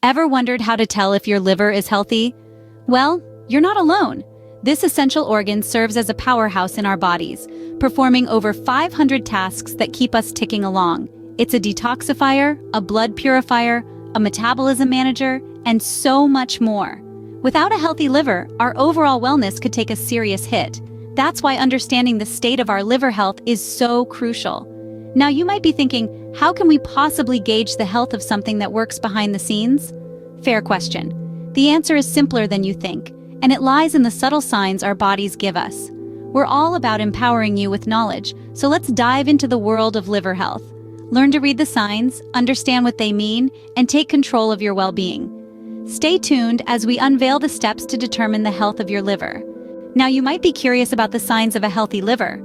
Ever wondered how to tell if your liver is healthy? Well, you're not alone. This essential organ serves as a powerhouse in our bodies, performing over 500 tasks that keep us ticking along. It's a detoxifier, a blood purifier, a metabolism manager, and so much more. Without a healthy liver, our overall wellness could take a serious hit. That's why understanding the state of our liver health is so crucial. Now you might be thinking, how can we possibly gauge the health of something that works behind the scenes? Fair question. The answer is simpler than you think, and it lies in the subtle signs our bodies give us. We're all about empowering you with knowledge, so let's dive into the world of liver health. Learn to read the signs, understand what they mean, and take control of your well-being. Stay tuned as we unveil the steps to determine the health of your liver. Now you might be curious about the signs of a healthy liver.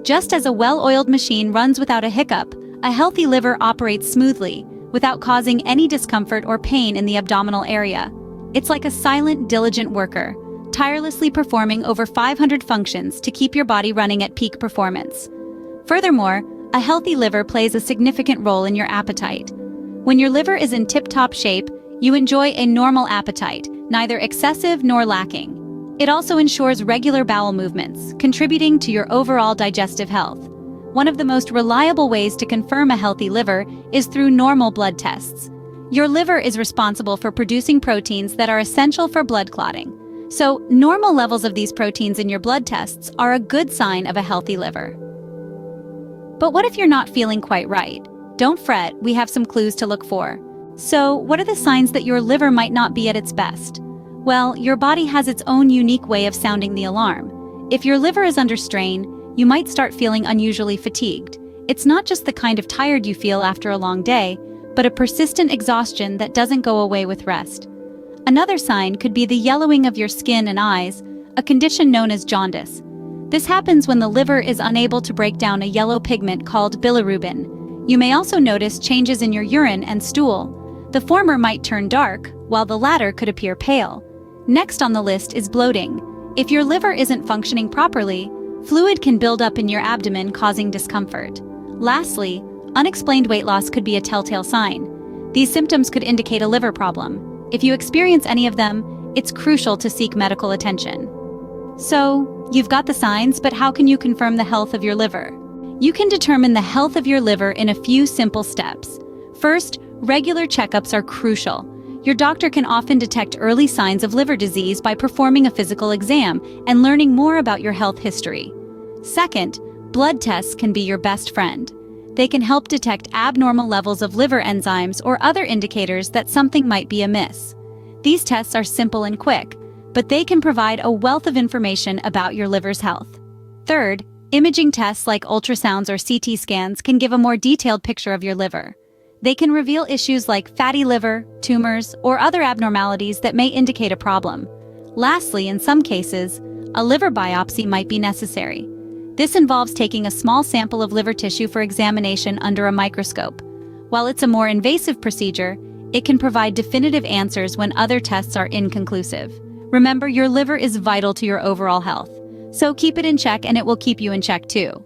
Just as a well-oiled machine runs without a hiccup, a healthy liver operates smoothly, without causing any discomfort or pain in the abdominal area. It's like a silent, diligent worker, tirelessly performing over 500 functions to keep your body running at peak performance. Furthermore, a healthy liver plays a significant role in your appetite. When your liver is in tip-top shape, you enjoy a normal appetite, neither excessive nor lacking. It also ensures regular bowel movements, contributing to your overall digestive health. One of the most reliable ways to confirm a healthy liver is through normal blood tests. Your liver is responsible for producing proteins that are essential for blood clotting. So, normal levels of these proteins in your blood tests are a good sign of a healthy liver. But what if you're not feeling quite right? Don't fret, we have some clues to look for. So, what are the signs that your liver might not be at its best? Well, your body has its own unique way of sounding the alarm. If your liver is under strain, you might start feeling unusually fatigued. It's not just the kind of tired you feel after a long day, but a persistent exhaustion that doesn't go away with rest. Another sign could be the yellowing of your skin and eyes, a condition known as jaundice. This happens when the liver is unable to break down a yellow pigment called bilirubin. You may also notice changes in your urine and stool. The former might turn dark, while the latter could appear pale. Next on the list is bloating. If your liver isn't functioning properly, fluid can build up in your abdomen, causing discomfort. Lastly, unexplained weight loss could be a telltale sign. These symptoms could indicate a liver problem. If you experience any of them, it's crucial to seek medical attention. So, you've got the signs, but how can you confirm the health of your liver? You can determine the health of your liver in a few simple steps. First, regular checkups are crucial. Your doctor can often detect early signs of liver disease by performing a physical exam and learning more about your health history. Second, blood tests can be your best friend. They can help detect abnormal levels of liver enzymes or other indicators that something might be amiss. These tests are simple and quick, but they can provide a wealth of information about your liver's health. Third, imaging tests like ultrasounds or CT scans can give a more detailed picture of your liver. They can reveal issues like fatty liver, tumors, or other abnormalities that may indicate a problem. Lastly, in some cases, a liver biopsy might be necessary. This involves taking a small sample of liver tissue for examination under a microscope. While it's a more invasive procedure, it can provide definitive answers when other tests are inconclusive. Remember, your liver is vital to your overall health, so keep it in check and it will keep you in check too.